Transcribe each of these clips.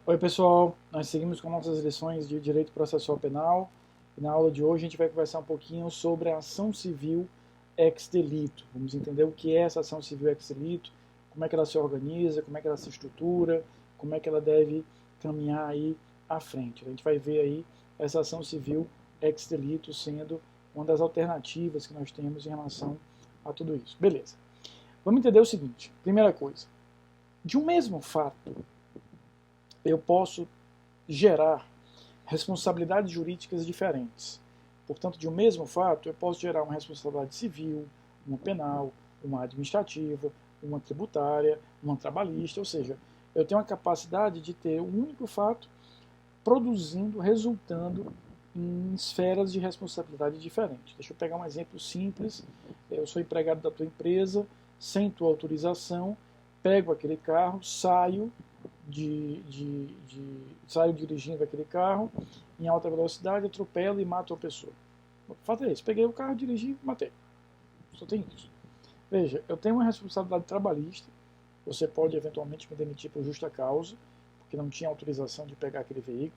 Oi pessoal, nós seguimos com nossas lições de Direito Processual Penal e na aula de hoje a gente vai conversar um pouquinho sobre a ação civil ex delito. Vamos entender o que é essa ação civil ex delito, como é que ela se organiza, como é que ela se estrutura, como é que ela deve caminhar aí à frente. A gente vai ver aí essa ação civil ex delito sendo uma das alternativas que nós temos em relação a tudo isso. Beleza. Vamos entender o seguinte, primeira coisa, de um mesmo fato, eu posso gerar responsabilidades jurídicas diferentes. Portanto, de um mesmo fato, eu posso gerar uma responsabilidade civil, uma penal, uma administrativa, uma tributária, uma trabalhista, ou seja, eu tenho a capacidade de ter um único fato produzindo, resultando em esferas de responsabilidade diferentes. Deixa eu pegar um exemplo simples. Eu sou empregado da tua empresa, sem tua autorização, pego aquele carro, saio dirigindo aquele carro em alta velocidade, atropelo e mato a pessoa. O fato é esse, peguei o carro, dirigi e matei. Só tem isso. Veja, eu tenho uma responsabilidade trabalhista, você pode eventualmente me demitir por justa causa, porque não tinha autorização de pegar aquele veículo.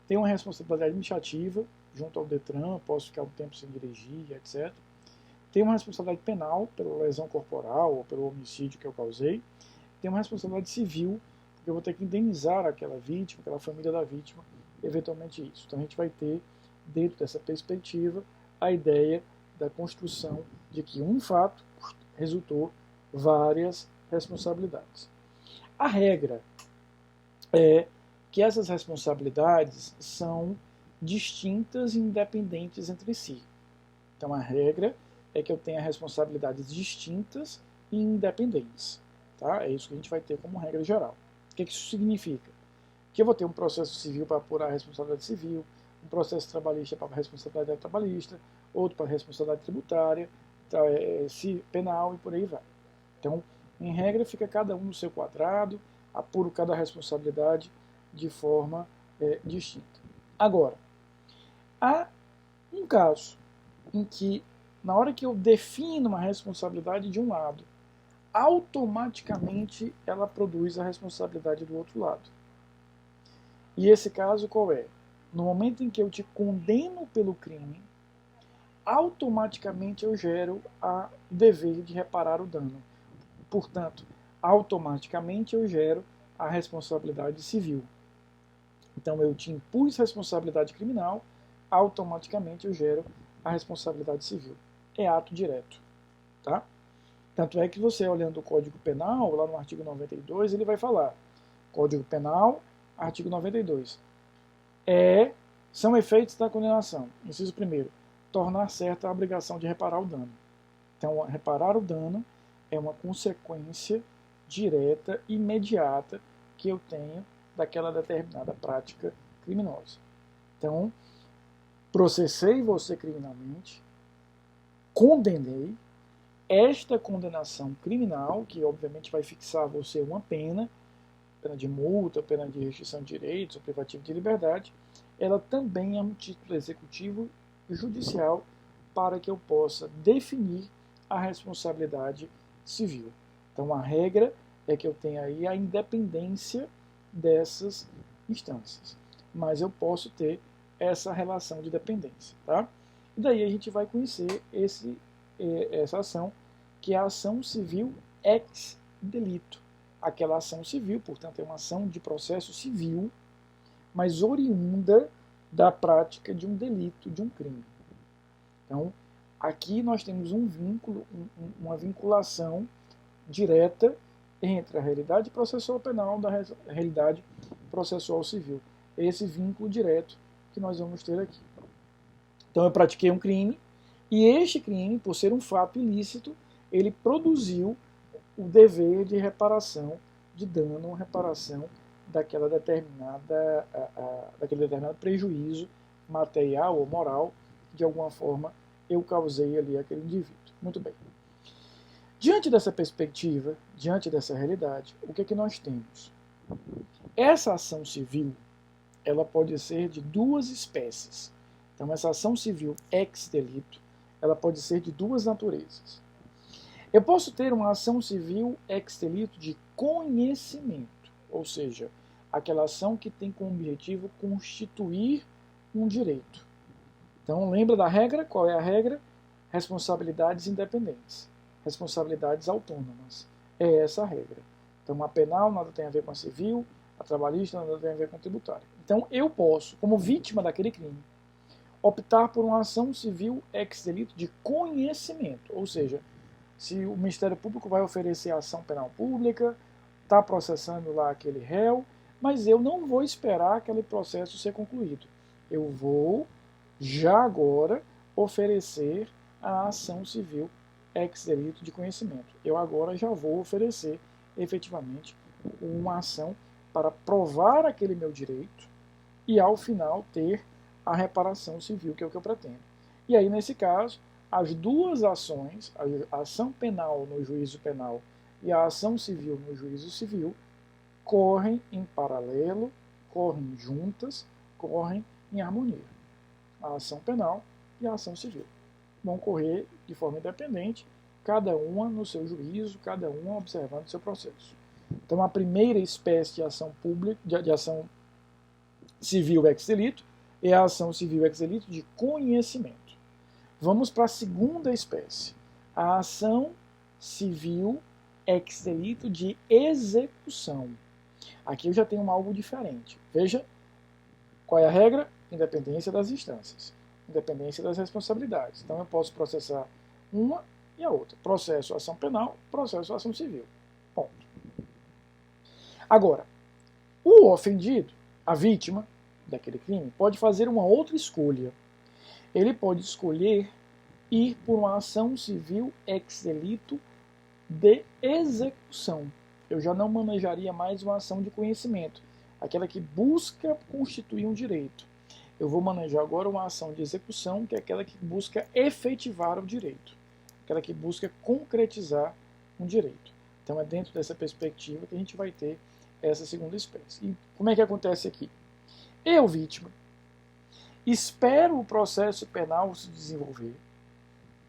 Tenho uma responsabilidade administrativa, junto ao Detran, posso ficar um tempo sem dirigir, etc. Tenho uma responsabilidade penal, pela lesão corporal ou pelo homicídio que eu causei. Tenho uma responsabilidade civil, porque eu vou ter que indenizar aquela vítima, aquela família da vítima, eventualmente isso. Então a gente vai ter, dentro dessa perspectiva, a ideia da construção de que um fato resultou várias responsabilidades. A regra é que essas responsabilidades são distintas e independentes entre si. Então a regra é que eu tenha responsabilidades distintas e independentes. Tá? É isso que a gente vai ter como regra geral. O que isso significa? Que eu vou ter um processo civil para apurar a responsabilidade civil, um processo trabalhista para a responsabilidade trabalhista, outro para a responsabilidade tributária, penal e por aí vai. Então, em regra, fica cada um no seu quadrado, apuro cada responsabilidade de forma distinta. Agora, há um caso em que, na hora que eu defino uma responsabilidade de um lado, automaticamente ela produz a responsabilidade do outro lado. E esse caso qual é? No momento em que eu te condeno pelo crime, automaticamente eu gero o dever de reparar o dano. Portanto, automaticamente eu gero a responsabilidade civil. Então eu te impus responsabilidade criminal, automaticamente eu gero a responsabilidade civil. É ato direto. Tá? Tanto é que você, olhando o Código Penal, lá no artigo 92, ele vai falar, Código Penal, artigo 92, são efeitos da condenação. Inciso 1º, tornar certa a obrigação de reparar o dano. Então, reparar o dano é uma consequência direta, imediata, que eu tenho daquela determinada prática criminosa. Então, processei você criminalmente, condenei, esta condenação criminal, que obviamente vai fixar você uma pena de multa, pena de restrição de direitos, ou privativo de liberdade, ela também é um título executivo judicial para que eu possa definir a responsabilidade civil. Então a regra é que eu tenha aí a independência dessas instâncias, mas eu posso ter essa relação de dependência. Tá? E daí a gente vai conhecer essa ação, que é a ação civil ex delito. Aquela ação civil, portanto, é uma ação de processo civil, mas oriunda da prática de um delito, de um crime. Então, aqui nós temos um vínculo, uma vinculação direta entre a realidade processual penal e a realidade processual civil. Esse vínculo direto que nós vamos ter aqui. Então, eu pratiquei um crime, e este crime, por ser um fato ilícito, ele produziu o dever de reparação de dano, reparação daquele determinado prejuízo material ou moral que de alguma forma eu causei ali àquele indivíduo. Muito bem. Diante dessa perspectiva, diante dessa realidade, o que é que nós temos? Essa ação civil, ela pode ser de duas espécies. Então, essa ação civil ex delito, ela pode ser de duas naturezas. Eu posso ter uma ação civil ex delito de conhecimento, ou seja, aquela ação que tem como objetivo constituir um direito. Então, lembra da regra? Qual é a regra? Responsabilidades independentes, responsabilidades autônomas. É essa a regra. Então, a penal nada tem a ver com a civil, a trabalhista nada tem a ver com a tributária. Então, eu posso, como vítima daquele crime, optar por uma ação civil ex delito de conhecimento, ou seja, se o Ministério Público vai oferecer a ação penal pública, está processando lá aquele réu, mas eu não vou esperar aquele processo ser concluído. Eu vou, já agora, oferecer a ação civil ex delito de conhecimento. Eu agora já vou oferecer, efetivamente, uma ação para provar aquele meu direito e, ao final, ter a reparação civil, que é o que eu pretendo. E aí, nesse caso, as duas ações, a ação penal no juízo penal e a ação civil no juízo civil, correm em paralelo, correm juntas, correm em harmonia. A ação penal e a ação civil vão correr de forma independente, cada uma no seu juízo, cada uma observando o seu processo. Então, a primeira espécie de ação pública, de ação civil ex delito, é a ação civil ex delito de conhecimento. Vamos para a segunda espécie, a ação civil ex delito de execução. Aqui eu já tenho algo diferente. Veja, qual é a regra? Independência das instâncias, independência das responsabilidades. Então eu posso processar uma e a outra. Processo ação penal, processo ação civil. Ponto. Agora, o ofendido, a vítima daquele crime, pode fazer uma outra escolha. Ele pode escolher ir por uma ação civil ex delito de execução. Eu já não manejaria mais uma ação de conhecimento, aquela que busca constituir um direito. Eu vou manejar agora uma ação de execução, que é aquela que busca efetivar o direito, aquela que busca concretizar um direito. Então é dentro dessa perspectiva que a gente vai ter essa segunda espécie. E como é que acontece aqui? Eu, vítima, espero o processo penal se desenvolver,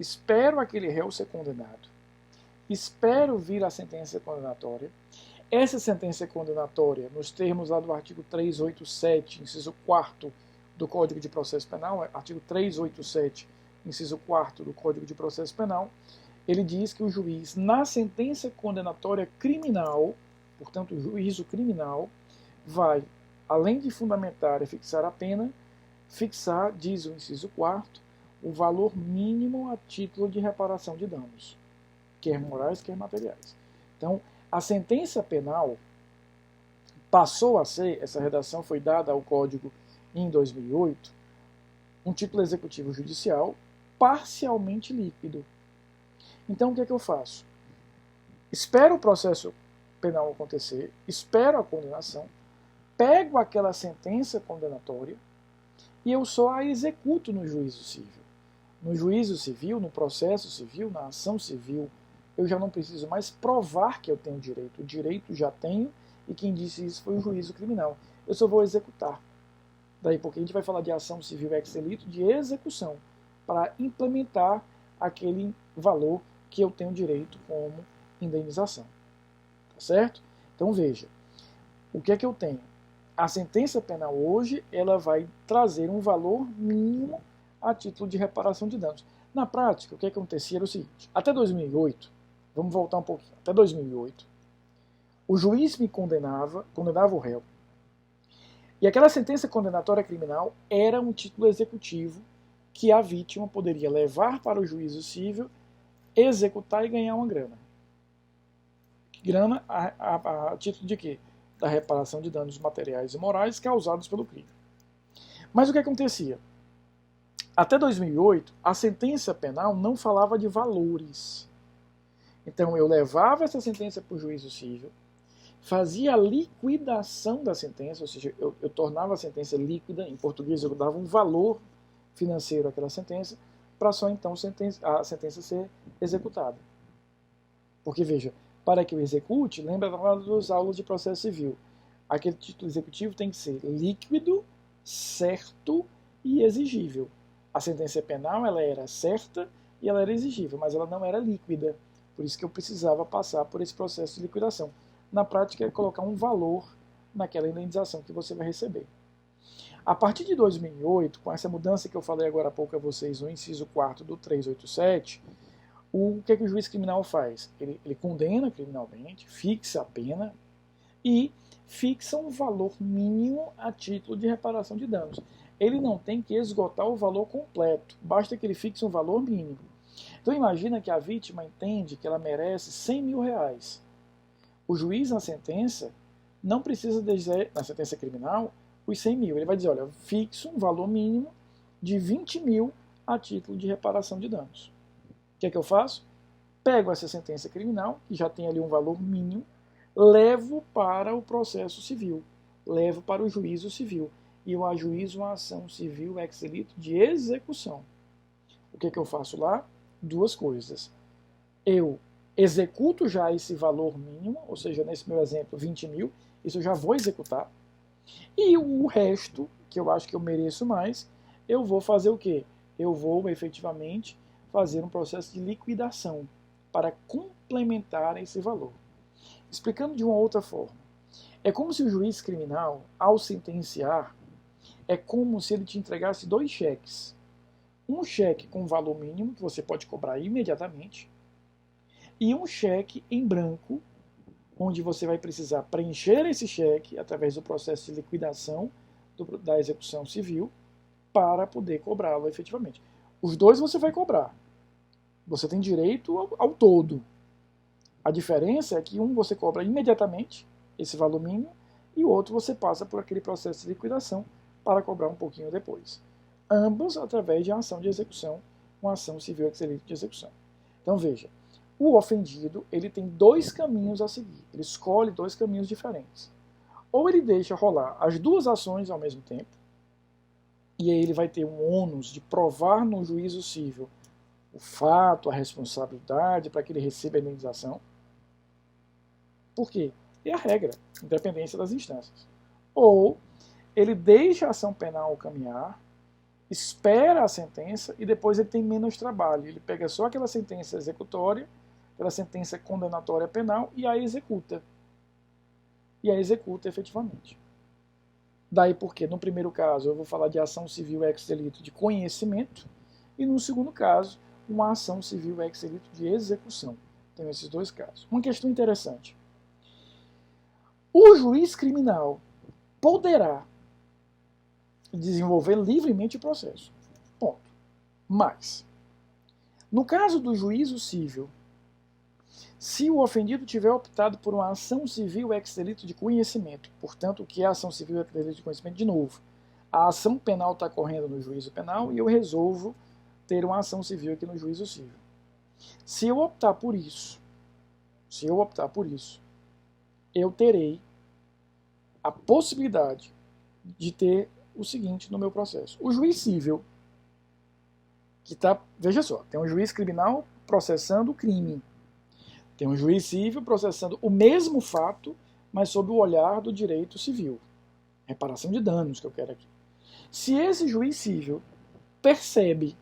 espero aquele réu ser condenado, espero vir a sentença condenatória. Essa sentença condenatória, nos termos lá do artigo 387, inciso 4º do Código de Processo Penal, artigo 387, inciso 4º do Código de Processo Penal, ele diz que o juiz, na sentença condenatória criminal, portanto, o juízo criminal, vai, além de fundamentar e fixar a pena, fixar, diz o inciso 4º, o valor mínimo a título de reparação de danos, quer morais, quer materiais. Então, a sentença penal passou a ser, essa redação foi dada ao Código em 2008, um título executivo judicial parcialmente líquido. Então, o que é que eu faço? Espero o processo penal acontecer, espero a condenação, pego aquela sentença condenatória e eu só a executo no juízo civil. No juízo civil, no processo civil, na ação civil, eu já não preciso mais provar que eu tenho direito. O direito já tenho e quem disse isso foi o juízo criminal. Eu só vou executar. Daí porque a gente vai falar de ação civil ex delito de execução, para implementar aquele valor que eu tenho direito como indenização. Tá certo? Então veja, o que é que eu tenho? A sentença penal hoje, ela vai trazer um valor mínimo a título de reparação de danos. Na prática, o que acontecia era o seguinte, até 2008, vamos voltar um pouquinho, até 2008, o juiz me condenava o réu, e aquela sentença condenatória criminal era um título executivo que a vítima poderia levar para o juízo civil, executar e ganhar uma grana. Grana a título de quê? Da reparação de danos materiais e morais causados pelo crime. Mas o que acontecia? Até 2008, a sentença penal não falava de valores. Então eu levava essa sentença para o juízo civil, fazia a liquidação da sentença, ou seja, eu tornava a sentença líquida, em português eu dava um valor financeiro àquela sentença, para só então a sentença ser executada. Porque veja, para que eu execute, lembra das aulas de processo civil, aquele título executivo tem que ser líquido, certo e exigível. A sentença penal ela era certa e ela era exigível, mas ela não era líquida. Por isso que eu precisava passar por esse processo de liquidação. Na prática, é colocar um valor naquela indenização que você vai receber. A partir de 2008, com essa mudança que eu falei agora há pouco a vocês no inciso 4º do 387, o que é que o juiz criminal faz? Ele condena criminalmente, fixa a pena e fixa um valor mínimo a título de reparação de danos. Ele não tem que esgotar o valor completo, basta que ele fixe um valor mínimo. Então imagina que a vítima entende que ela merece 100 mil reais. O juiz na sentença não precisa dizer, na sentença criminal, os 100 mil. Ele vai dizer, olha, eu fixo um valor mínimo de 20 mil a título de reparação de danos. O que é que eu faço? Pego essa sentença criminal, que já tem ali um valor mínimo, levo para o processo civil, levo para o juízo civil, e eu ajuizo uma ação civil ex delito de execução. O que é que eu faço lá? Duas coisas. Eu executo já esse valor mínimo, ou seja, nesse meu exemplo, 20 mil, isso eu já vou executar. E o resto, que eu acho que eu mereço mais, eu vou fazer o quê? Eu vou efetivamente fazer um processo de liquidação para complementar esse valor. Explicando de uma outra forma, é como se o juiz criminal, ao sentenciar, é como se ele te entregasse dois cheques. Um cheque com valor mínimo, que você pode cobrar imediatamente, e um cheque em branco, onde você vai precisar preencher esse cheque através do processo de liquidação da execução civil para poder cobrá-lo efetivamente. Os dois você vai cobrar. Você tem direito ao todo. A diferença é que um você cobra imediatamente, esse valor mínimo, e o outro você passa por aquele processo de liquidação para cobrar um pouquinho depois. Ambos através de uma ação de execução, uma ação civil ex delito de execução. Então veja, o ofendido ele tem dois caminhos a seguir. Ele escolhe dois caminhos diferentes. Ou ele deixa rolar as duas ações ao mesmo tempo, e aí ele vai ter um ônus de provar no juízo civil o fato, a responsabilidade para que ele receba a indenização. Por quê? É a regra, independência das instâncias. Ou ele deixa a ação penal caminhar, espera a sentença e depois ele tem menos trabalho. Ele pega só aquela sentença executória, aquela sentença condenatória penal e a executa. E a executa efetivamente. Daí porque, no primeiro caso, eu vou falar de ação civil ex delito de conhecimento e, no segundo caso, uma ação civil ex delito de execução. Tem esses dois casos. Uma questão interessante. O juiz criminal poderá desenvolver livremente o processo. Ponto. Mas, no caso do juízo civil, se o ofendido tiver optado por uma ação civil ex delito de conhecimento, portanto, o que é ação civil ex delito de conhecimento? De novo, a ação penal está correndo no juízo penal e eu resolvo ter uma ação civil aqui no juízo civil. Se eu optar por isso, eu terei a possibilidade de ter o seguinte no meu processo. O juiz civil, que está, veja só, tem um juiz criminal processando o crime. Tem um juiz civil processando o mesmo fato, mas sob o olhar do direito civil. Reparação de danos que eu quero aqui. Se esse juiz civil percebe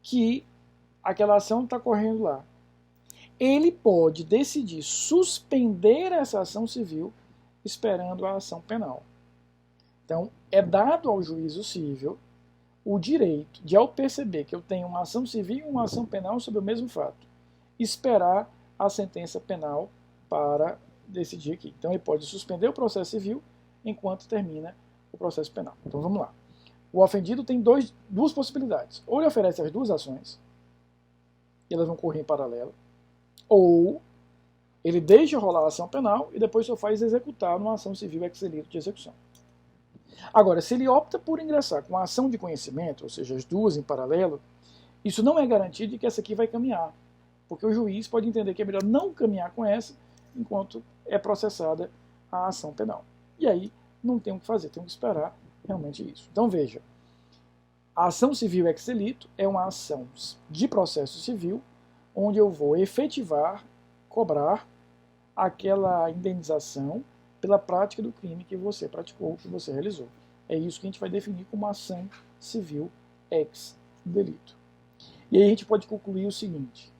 que aquela ação está correndo lá, ele pode decidir suspender essa ação civil esperando a ação penal. Então, é dado ao juízo civil o direito de, ao perceber que eu tenho uma ação civil e uma ação penal sobre o mesmo fato, esperar a sentença penal para decidir aqui. Então, ele pode suspender o processo civil enquanto termina o processo penal. Então, vamos lá. O ofendido tem duas possibilidades. Ou ele oferece as duas ações, e elas vão correr em paralelo, ou ele deixa rolar a ação penal e depois só faz executar numa ação civil ex delito de execução. Agora, se ele opta por ingressar com a ação de conhecimento, ou seja, as duas em paralelo, isso não é garantia de que essa aqui vai caminhar, porque o juiz pode entender que é melhor não caminhar com essa enquanto é processada a ação penal. E aí não tem o que fazer, tem que esperar realmente isso. Então veja, a ação civil ex delito é uma ação de processo civil onde eu vou efetivar, cobrar aquela indenização pela prática do crime que você praticou, que você realizou. É isso que a gente vai definir como ação civil ex delito. E aí a gente pode concluir o seguinte: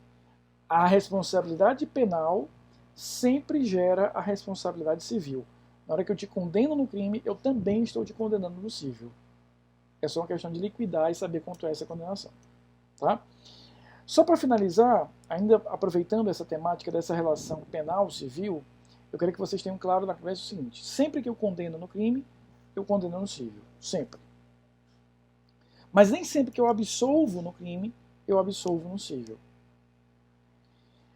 a responsabilidade penal sempre gera a responsabilidade civil. Na hora que eu te condeno no crime, eu também estou te condenando no civil. É só uma questão de liquidar e saber quanto é essa condenação. Tá? Só para finalizar, ainda aproveitando essa temática dessa relação penal-civil, eu quero que vocês tenham claro na cabeça o seguinte: sempre que eu condeno no crime, eu condeno no civil. Sempre. Mas nem sempre que eu absolvo no crime, eu absolvo no civil.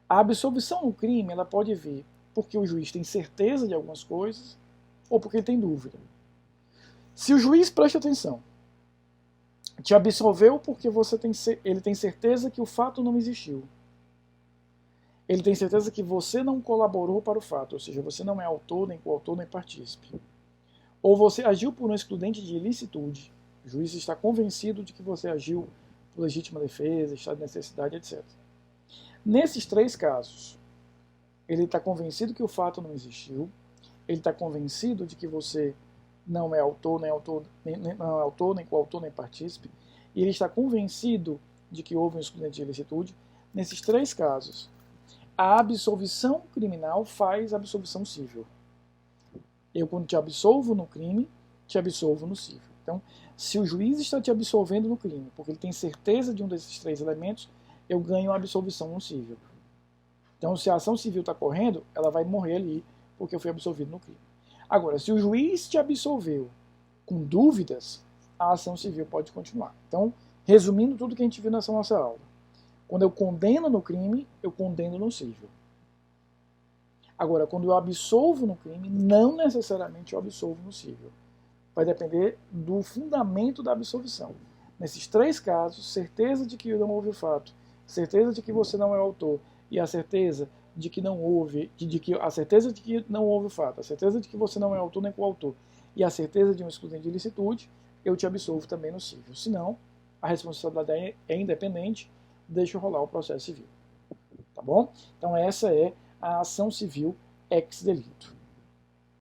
A absolvição no crime ela pode vir porque o juiz tem certeza de algumas coisas ou porque ele tem dúvida. Se o juiz, preste atenção, te absolveu porque ele tem certeza que o fato não existiu. Ele tem certeza que você não colaborou para o fato, ou seja, você não é autor, nem coautor, nem partícipe. Ou você agiu por um excludente de ilicitude. O juiz está convencido de que você agiu por legítima defesa, estado de necessidade, etc. Nesses três casos, ele está convencido que o fato não existiu, ele está convencido de que você não é autor, nem coautor, nem partícipe, e ele está convencido de que houve um excludente de ilicitude. Nesses três casos, a absolvição criminal faz a absolvição civil. Eu, quando te absolvo no crime, te absolvo no civil. Então, se o juiz está te absolvendo no crime, porque ele tem certeza de um desses três elementos, eu ganho a absolvição no civil. Então, se a ação civil está correndo, ela vai morrer ali, porque eu fui absolvido no crime. Agora, se o juiz te absolveu com dúvidas, a ação civil pode continuar. Então, resumindo tudo que a gente viu nessa nossa aula. Quando eu condeno no crime, eu condeno no civil. Agora, quando eu absolvo no crime, não necessariamente eu absolvo no civil. Vai depender do fundamento da absolvição. Nesses três casos, certeza de que não houve o fato, certeza de que você não é autor e a certeza de que não houve, a certeza de que não houve o fato, a certeza de que você não é autor nem coautor e a certeza de um excludente de ilicitude, eu te absolvo também no civil. Senão, a responsabilidade é independente, deixa rolar o processo civil. Tá bom? Então essa é a ação civil ex delito.